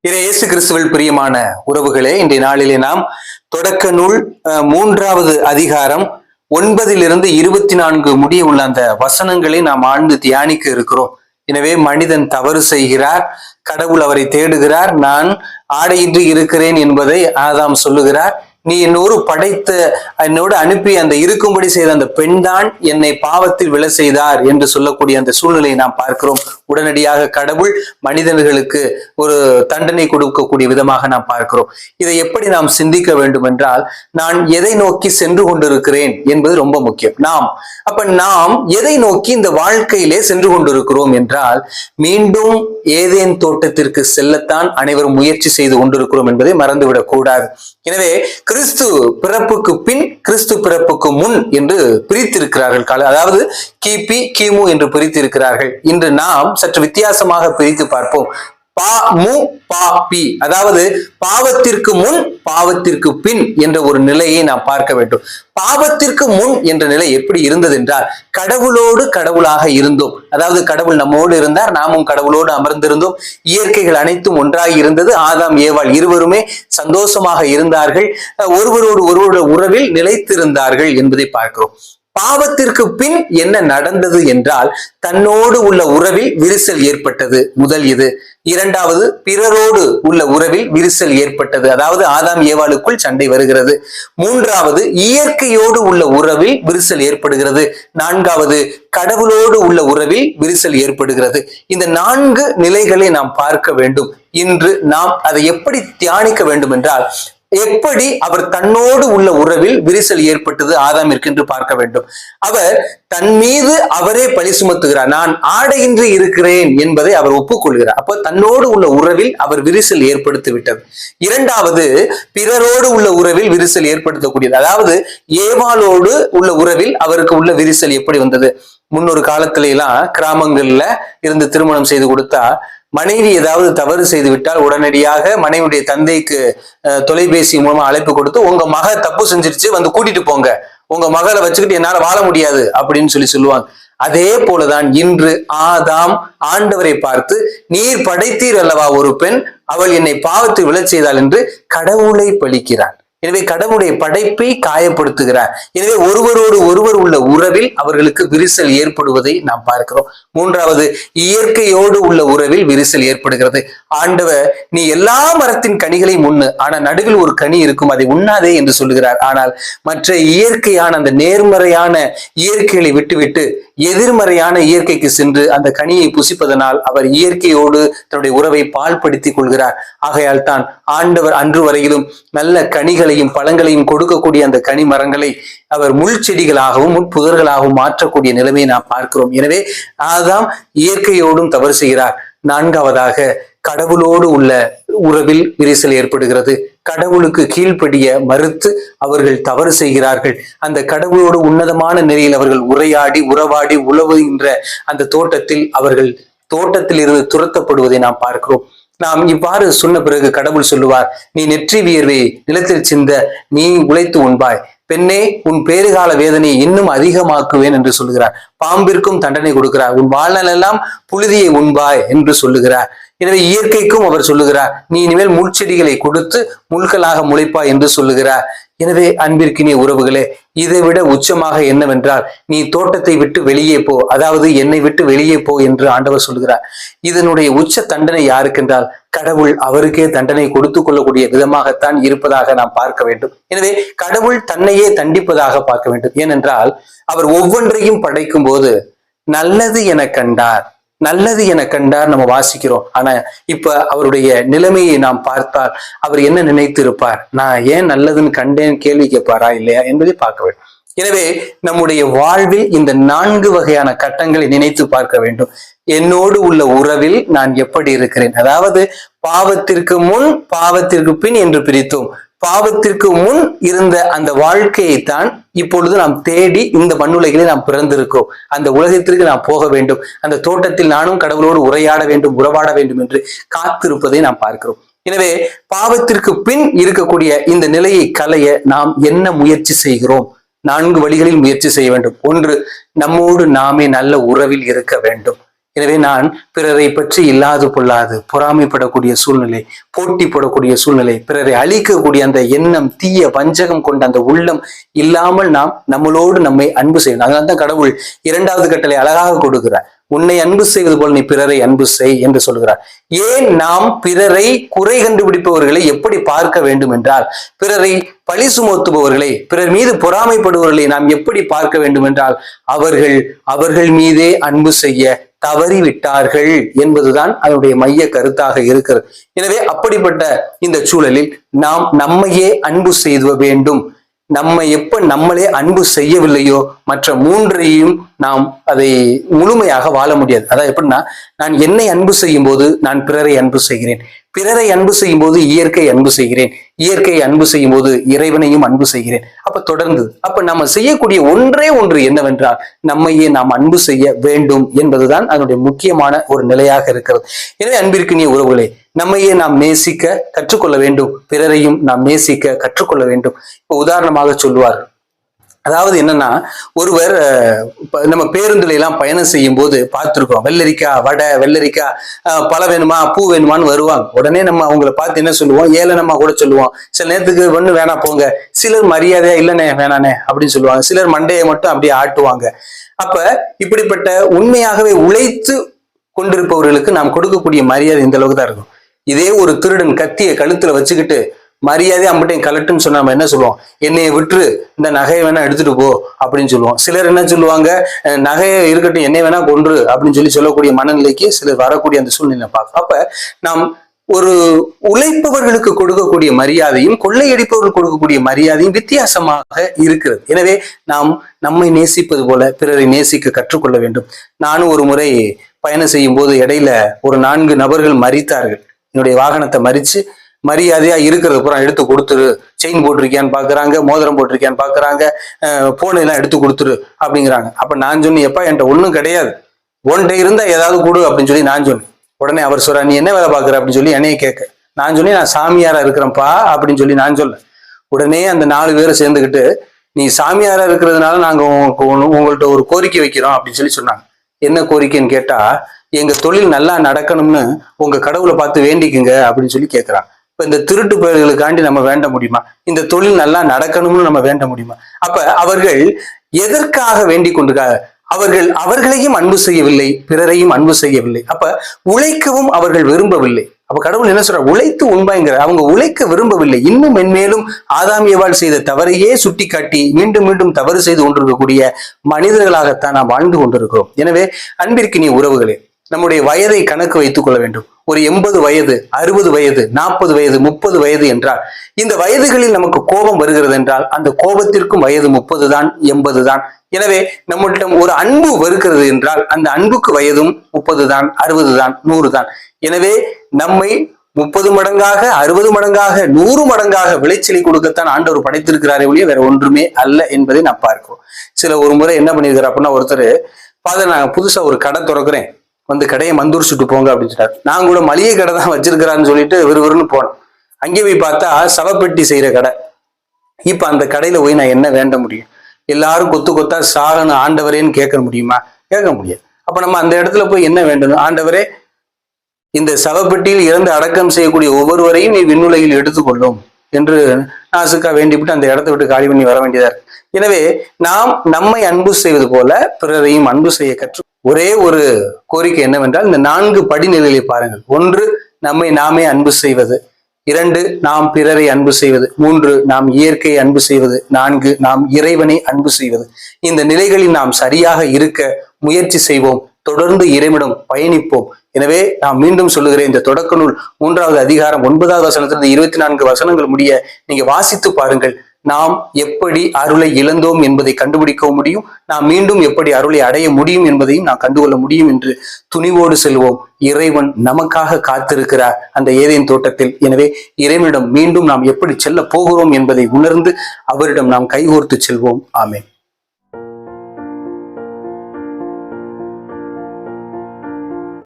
இயேசு கிறிஸ்துவில் பிரியமான உறவுகளே, இன்றைய நாளிலே நாம் தொடக்க நூல் 3வது அதிகாரம் 9 24 முடிய உள்ள அந்த வசனங்களை நாம் ஆழ்ந்து தியானிக்க இருக்கிறோம். எனவே மனிதன் தவறு செய்கிறார், கடவுள் அவரை தேடுகிறார். நான் ஆடையின்றி இருக்கிறேன் என்பதை ஆதாம் சொல்லுகிறார். நீ என்னோடு படைத்த என்னோடு அனுப்பி அந்த இருக்கும்படி செய்த அந்த பெண் தான் என்னை பாவத்தில் விழ செய்தார் என்று சொல்லக்கூடிய அந்த சூழ்நிலையை நாம் பார்க்கிறோம். உடனடியாக கடவுள் மனிதர்களுக்கு ஒரு தண்டனை கொடுக்கக்கூடிய விதமாக நாம் பார்க்கிறோம். இதை எப்படி நாம் சிந்திக்க வேண்டும் என்றால், நான் எதை நோக்கி சென்று கொண்டிருக்கிறேன் என்பது ரொம்ப முக்கியம். நாம் எதை நோக்கி இந்த வாழ்க்கையிலே சென்று கொண்டிருக்கிறோம் என்றால், மீண்டும் ஏதேன் தோட்டத்திற்கு செல்லத்தான் அனைவரும் முயற்சி செய்து கொண்டிருக்கிறோம் என்பதை மறந்துவிடக் கூடாது. எனவே கிறிஸ்து பிறப்புக்கு பின், கிறிஸ்து பிறப்புக்கு முன் என்று பிரித்திருக்கிறார்கள். அதாவது கிபி கிமு என்று பிரித்திருக்கிறார்கள். இன்று நாம் சற்று வித்தியாசமாக பிரித்து பார்ப்போம். அதாவது பாவத்திற்கு முன், பாவத்திற்கு பின் என்ற ஒரு நிலையை நாம் பார்க்க வேண்டும். பாவத்திற்கு முன் என்ற நிலை எப்படி இருந்தது என்றால், கடவுளோடு கடவுளாக இருந்தோம். அதாவது கடவுள் நம்மோடு இருந்தார், நாமும் கடவுளோடு அமர்ந்திருந்தோம். இயற்கைகள் அனைத்தும் ஒன்றாகி இருந்தது. ஆதாம் ஏவாள் இருவருமே சந்தோஷமாக இருந்தார்கள், ஒருவரோடு ஒருவரோட உறவில் நிலைத்திருந்தார்கள் என்பதை பார்க்கிறோம். பாவத்திற்கு பின் என்ன நடந்தது என்றால், தன்னோடு உள்ள உறவில் விரிசல் ஏற்பட்டது. முதல் இது. இரண்டாவது, பிறரோடு உள்ள உறவில் விரிசல் ஏற்பட்டது. அதாவது ஆதாம் ஏவாளுக்குள் சண்டை வருகிறது. மூன்றாவது, இயற்கையோடு உள்ள உறவில் விரிசல் ஏற்படுகிறது. நான்காவது, கடவுளோடு உள்ள உறவில் விரிசல் ஏற்படுகிறது. இந்த 4 நிலைகளை நாம் பார்க்க வேண்டும். இன்று நாம் அதை எப்படி தியானிக்க வேண்டும் என்றால், எப்படி அவர் தன்னோடு உள்ள உறவில் விரிசல் ஏற்பட்டது ஆதாமிற்கு என்று பார்க்க வேண்டும். அவர் தன் மீது அவரே பழி சுமத்துகிறார். நான் ஆடையின்றி இருக்கிறேன் என்பதை அவர் ஒப்புக்கொள்கிறார். அப்போ தன்னோடு உள்ள உறவில் அவர் விரிசல் ஏற்படுத்தி விட்டது. இரண்டாவது, பிறரோடு உள்ள உறவில் விரிசல் ஏற்படுத்தக்கூடியது. அதாவது ஏவாளோடு உள்ள உறவில் அவருக்கு உள்ள விரிசல் எப்படி வந்தது? முன்னொரு காலத்துல எல்லாம் கிராமங்கள்ல இருந்து திருமணம் செய்து கொடுத்தா, மனைவி ஏதாவது தவறு செய்து விட்டால் உடனடியாக மனைவியுடைய தந்தைக்கு தொலைபேசி மூலமா அழைப்பு கொடுத்து, உங்க மக தப்பு செஞ்சிருச்சு, வந்து கூட்டிட்டு போங்க, உங்க மகளை வச்சுக்கிட்டு என்னால வாழ முடியாது அப்படின்னு சொல்லுவாங்க. அதே போலதான் இன்று ஆதாம் ஆண்டவரை பார்த்து, நீர் படைத்தீர் அல்லவா ஒரு பெண், அவள் என்னை பாவத்தில் விழச் செய்தாள் என்று கடவுளை பழிக்கிறார். எனவே கடவுளுடைய படைப்பை காயப்படுத்துகிறார். எனவே ஒருவரோடு ஒருவர் உள்ள உறவில் அவர்களுக்கு விரிசல் ஏற்படுவதை நாம் பார்க்கிறோம். மூன்றாவது, இயற்கையோடு உள்ள உறவில் விரிசல் ஏற்படுகிறது. ஆண்டவர், நீ எல்லா மரத்தின் கனிகளையும் உண்ணு, ஆனா நடுவில் ஒரு கனி இருக்கும், அதை உண்ணாதே என்று சொல்லுகிறார். ஆனால் மற்ற இயற்கையான அந்த நேர்மறையான இயற்கைகளை விட்டுவிட்டு எதிர்மறையான இயற்கைக்கு சென்று அந்த கனியை புசிப்பதனால் அவர் இயற்கையோடு தன்னுடைய உறவை பாழ்படுத்திக் கொள்கிறார். ஆகையால் தான் ஆண்டவர் அன்று வரையிலும் நல்ல கனிகளையும் பழங்களையும் கொடுக்கக்கூடிய அந்த கனி மரங்களை அவர் முள் செடிகளாகவும் முட்புதர்களாகவும் மாற்றக்கூடிய நிலைமையை நாம் பார்க்கிறோம். எனவே ஆதாம் இயற்கையோடும் தவறு செய்கிறார். நான்காவதாக, கடவுளோடு உள்ள உறவில் விரிசல் ஏற்படுகிறது. கடவுளுக்கு கீழ்ப்படிய மறுத்து அவர்கள் தவறு செய்கிறார்கள். அந்த கடவுளோடு உன்னதமான நிலையில் அவர்கள் உறவாடி உழவுகின்ற அந்த தோட்டத்தில் அவர்கள் தோட்டத்தில் இருந்து துரத்தப்படுவதை நாம் பார்க்கிறோம். நாம் இவ்வாறு சொன்ன பிறகு கடவுள் சொல்லுவார், நீ நெற்றி வியர்வை நிலத்தில் சிந்த நீ உழைத்து உண்பாய், பெண்ணே உன் பேறுகால வேதனையை இன்னும் அதிகமாக்குவேன் என்று சொல்லுகிறார். பாம்பிற்கும் தண்டனை கொடுக்கிறார், உன் வாழ்நாள் எல்லாம் புழுதியை உண்பாய் என்று சொல்லுகிறார். எனவே இயற்கைக்கும் அவர் சொல்லுகிறார், நீ இனிமேல் முள்செடிகளை கொடுத்து முள்களாக முளைப்பாய் என்று சொல்லுகிறார். எனவே அன்பிற்கினிய உறவுகளே, இதை விட உச்சமாக என்னவென்றால், நீ தோட்டத்தை விட்டு வெளியே போ, அதாவது என்னை விட்டு வெளியே போ என்று ஆண்டவர் சொல்கிறார். இதனுடைய உச்ச தண்டனை யாருக்கென்றால், கடவுள் அவருக்கே தண்டனை கொடுத்து கொள்ளக்கூடிய விதமாகத்தான் இருப்பதாக நாம் பார்க்க வேண்டும். எனவே கடவுள் தன்னையே தண்டிப்பதாக பார்க்க வேண்டும். ஏனென்றால் அவர் ஒவ்வொன்றையும் படைக்கும் போது நல்லது என கண்டார், நல்லது என கண்டார் நம்ம வாசிக்கிறோம். ஆனா இப்ப அவருடைய நிலைமையை நாம் பார்த்தால் அவர் என்ன நினைத்து இருப்பார்? நான் ஏன் நல்லதுன்னு கண்டேன் கேள்வி கேட்பாரா இல்லையா என்பதை பார்க்க வேண்டும். எனவே நம்முடைய வாழ்வில் இந்த 4 வகையான கட்டங்களை நினைத்து பார்க்க வேண்டும். என்னோடு உள்ள உறவில் நான் எப்படி இருக்கிறேன்? அதாவது பாவத்திற்கு முன் பாவத்திற்கு பின் என்று பிரித்தோம். பாவத்திற்கு முன் இருந்த அந்த வாழ்க்கையைத்தான் இப்பொழுது நாம் தேடி இந்த மண்ணுலகிலே நாம் பிறந்திருக்கிறோம். அந்த உலகத்திற்கு நாம் போக வேண்டும், அந்த தோட்டத்தில் நானும் கடவுளோடு உரையாட வேண்டும், உறவாட வேண்டும் என்று காத்திருப்பதை நாம் பார்க்கிறோம். எனவே பாவத்திற்கு பின் இருக்கக்கூடிய இந்த நிலையை களைய நாம் என்ன முயற்சி செய்கிறோம்? 4 வழிகளில் முயற்சி செய்ய வேண்டும். 1, நம்மோடு நாமே நல்ல உறவில் இருக்க வேண்டும். எனவே நான் பிறரை பற்றி இல்லாது பொல்லாது பொறாமைப்படக்கூடிய சூழ்நிலை, போட்டி போடக்கூடிய சூழ்நிலை, பிறரை அழிக்கக்கூடிய அந்த எண்ணம், தீய வஞ்சகம் கொண்ட அந்த உள்ளம் இல்லாமல் நாம் நம்மளோடு நம்மை அன்பு செய்யணும். அதனால்தான் கடவுள் 2வது கட்டளை அழகாக கொடுக்கிறார். உன்னை அன்பு செய்வது போல் நீ பிறரை அன்பு செய் என்று சொல்கிறார். ஏன் நாம் பிறரை குறை கண்டுபிடிப்பவர்களை எப்படி பார்க்க வேண்டும் என்றால், பிறரை பழி சுமத்துபவர்களை, பிறர் மீது பொறாமைப்படுபவர்களை நாம் எப்படி பார்க்க வேண்டும் என்றால், அவர்கள் மீதே அன்பு செய்ய தவறிவிட்டார்கள் என்பதுதான் அதனுடைய மைய கருத்தாக இருக்கிறது. எனவே அப்படிப்பட்ட இந்த சூழலில் நாம் நம்மையே அன்பு செய்து வேண்டும். நம்மளே அன்பு செய்யவில்லையோ மற்ற 3ஐயும் நாம் அதை முழுமையாக வாழ முடியாது. அதாவது எப்படின்னா, நான் என்னை அன்பு செய்யும் போது நான் பிறரை அன்பு செய்கிறேன், பிறரை அன்பு செய்யும் போது இயற்கை அன்பு செய்கிறேன், இயற்கை அன்பு செய்யும் போது இறைவனையும் அன்பு செய்கிறேன். அப்ப நம்ம செய்யக்கூடிய ஒன்றே ஒன்று என்னவென்றால், நம்மையே நாம் அன்பு செய்ய வேண்டும் என்பதுதான் அதனுடைய முக்கியமான ஒரு நிலையாக இருக்கிறது. எனவே அன்பிற்கினிய உறவுகளே, நம்மையே நாம் நேசிக்க கற்றுக்கொள்ள வேண்டும், பிறரையும் நாம் நேசிக்க கற்றுக்கொள்ள வேண்டும். இப்ப உதாரணமாக சொல்லுவார், அதாவது என்னன்னா, ஒருவர் நம்ம பேருந்துல எல்லாம் பயணம் செய்யும் போது பார்த்திருக்கோம், வெள்ளரிக்காய் வடை, வெள்ளரிக்காய் பழம் வேணுமா, பூ வேணுமான்னு வருவாங்க. உடனே நம்ம அவங்கள பார்த்து என்ன சொல்லுவோம், ஏளனமா கூட சொல்லுவோம். சில நேரத்துக்கு ஒண்ணு வேணா போங்க, சிலர் மரியாதையா இல்லனே வேணானே அப்படின்னு சொல்லுவாங்க, சிலர் மண்டையை மட்டும் அப்படியே ஆட்டுவாங்க. அப்ப இப்படிப்பட்ட உண்மையாகவே உழைத்து கொண்டிருப்பவர்களுக்கு நாம் கொடுக்கக்கூடிய மரியாதை இந்த அளவுக்கு தான் இருக்கும். இதே ஒரு திருடன் கத்திய கழுத்துல வச்சுக்கிட்டு மரியாதை அம்பட்டையும் கலட்டுன்னு சொன்னா நம்ம என்ன சொல்லுவோம், என்னைய விட்டு இந்த நகையை வேணா எடுத்துட்டு போ அப்படின்னு சொல்லுவோம். சிலர் என்ன சொல்லுவாங்க, நகையை இருக்கட்டும் என்னை வேணா கொன்று அப்படின்னு சொல்லக்கூடிய மனநிலைக்கு சிலர் வரக்கூடிய அந்த சூழ்நிலை பார்க்கும். அப்ப நாம் ஒரு உழைப்பவர்களுக்கு கொடுக்கக்கூடிய மரியாதையும் கொள்ளையடிப்பவர்கள் கொடுக்கக்கூடிய மரியாதையும் வித்தியாசமாக இருக்கிறது. எனவே நாம் நம்மை நேசிப்பது போல பிறரை நேசிக்க கற்றுக்கொள்ள வேண்டும். நானும் ஒரு முறை பயணம் செய்யும் போது இடையில ஒரு 4 நபர்கள் மறித்தார்கள். என்னுடைய வாகனத்தை மறிச்சு மரியாதையா இருக்கிறது பூரா எடுத்து கொடுத்துரு, செயின் போட்டிருக்கியான்னு பாக்குறாங்க, மோதிரம் போட்டிருக்கியான்னு பாக்குறாங்க, போன் எல்லாம் எடுத்து கொடுத்துரு அப்படிங்கிறாங்க. அப்ப நான் சொன்னேன், எப்பா என்கிட்ட ஒண்ணும் கிடையாது, ஒன்றை இருந்தா ஏதாவது கொடு அப்படின்னு சொல்லி நான் சொன்னேன். உடனே அவர் சொல்ற, நீ என்ன வேலை பாக்குற அப்படின்னு சொல்லி என்னைய கேட்க. நான் சொன்னேன், நான் சாமியாரா இருக்கிறேன்ப்பா அப்படின்னு சொல்லி நான் சொல்ல. உடனே அந்த 4 பேரை சேர்ந்துக்கிட்டு, நீ சாமியாரா இருக்கிறதுனால நாங்க உங்கள்கிட்ட ஒரு கோரிக்கை வைக்கிறோம் அப்படின்னு சொல்லி சொன்னாங்க. என்ன கோரிக்கைன்னு கேட்டா, எங்க தொழில் நல்லா நடக்கணும்னு உங்க கடவுளை பார்த்து வேண்டிக்குங்க அப்படின்னு சொல்லி கேட்கிறான். இப்ப இந்த திருட்டு பயல்களுக்காண்டி நம்ம வேண்ட முடியுமா? இந்த தொழில் நல்லா நடக்கணும்னு நம்ம வேண்ட முடியுமா? அப்ப அவர்கள் எதற்காக வேண்டிக் கொண்டிருக்காங்க? அவர்களையும் அன்பு செய்யவில்லை, பிறரையும் அன்பு செய்யவில்லை. அப்ப உழைக்கவும் அவர்கள் விரும்பவில்லை. அப்ப கடவுள் என்ன சொல்ற, உழைத்து உண்பாங்கிற, அவங்க உழைக்க விரும்பவில்லை. இன்னும் மென்மேலும் ஆதாமியவாள் செய்த தவறையே சுட்டி காட்டி மீண்டும் மீண்டும் தவறு செய்து கொண்டிருக்கக்கூடிய மனிதர்களாகத்தான் நாம் வாழ்ந்து கொண்டிருக்கிறோம். எனவே அன்பிற்கினிய உறவுகளே, நம்முடைய வயதை கணக்கு வைத்துக் கொள்ள வேண்டும். ஒரு 80 வயது, 60 வயது, 40 வயது, 30 வயது என்றால், இந்த வயதுகளில் நமக்கு கோபம் வருகிறது என்றால் அந்த கோபத்திற்கும் வயது 30 தான், 80 தான். எனவே நம்மளிடம் ஒரு அன்பு வருகிறது என்றால் அந்த அன்புக்கு வயதும் 30 தான், 60 தான், 100 தான். எனவே நம்மை 30 மடங்காக, 60 மடங்காக, 100 மடங்காக விளைச்சலை கொடுக்கத்தான் ஆண்டவர் படைத்திருக்கிறாரே ஒழிய வேற ஒன்றுமே அல்ல என்பதை நான் பார்க்கிறோம். ஒரு முறை என்ன பண்ணியிருக்கிறார் அப்படின்னா, ஒருத்தர் ஃபாதர் நான் புதுசா ஒரு கடை திறக்கிறேன், வந்து கடையை மந்தூரிச்சுட்டு போங்க அப்படின்னு சொன்னார். நான் கூட மளிகை கடை தான் வச்சிருக்கிறான்னு சொல்லிட்டு விறுவிறுன்னு போனேன். அங்கே போய் பார்த்தா சவப்பெட்டி செய்யற கடை. இப்ப அந்த கடையில போய் நான் என்ன வேண்ட முடியும்? எல்லாரும் கொத்து கொத்தா சாகணும் ஆண்டவரேன்னு கேட்க முடியுமா? கேட்க முடியாது. அப்ப நம்ம அந்த இடத்துல போய் என்ன வேண்டணும்? ஆண்டவரே, இந்த சவப்பெட்டியில் இறந்து அடக்கம் செய்யக்கூடிய ஒவ்வொருவரையும் நீ விண்ணுலகில் எடுத்துக்கொள்ளும் என்று நாசுக்கா வேண்டிவிட்டு அந்த இடத்தை விட்டு காலி பண்ணி வர வேண்டியதா இருக்கு. எனவே நாம் நம்மை அன்பு செய்வது போல பிறரையும் அன்பு செய்ய கற்று, ஒரே ஒரு கோரிக்கை என்னவென்றால், இந்த 4 படிநிலைகளை பாருங்கள். 1, நம்மை நாமே அன்பு செய்வது. 2, நாம் பிறரை அன்பு செய்வது. 3, நாம் இயற்கையை அன்பு செய்வது. 4, நாம் இறைவனை அன்பு செய்வது. இந்த நிலைகளில் நாம் சரியாக இருக்க முயற்சி செய்வோம். தொடர்ந்து இறைவனிடம் பயணிப்போம். எனவே நான் மீண்டும் சொல்லுகிறேன், இந்த தொடக்க நூல் 3வது அதிகாரம் 9வது வசனத்திலிருந்து 24 வசனங்கள் முடிய நீங்க வாசித்து பாருங்கள். நாம் எப்படி அருளை இழந்தோம் என்பதை கண்டுபிடிக்கவும் முடியும், நாம் மீண்டும் எப்படி அருளை அடைய முடியும் என்பதையும் நாம் கண்டுகொள்ள முடியும் என்று துணிவோடு செல்வோம். இறைவன் நமக்காக காத்திருக்கிறார் அந்த ஏதேன் தோட்டத்தில். எனவே இறைவனிடம் மீண்டும் நாம் எப்படி செல்ல போகிறோம் என்பதை உணர்ந்து அவரிடம் நாம் கைகோர்த்து செல்வோம். ஆமென்.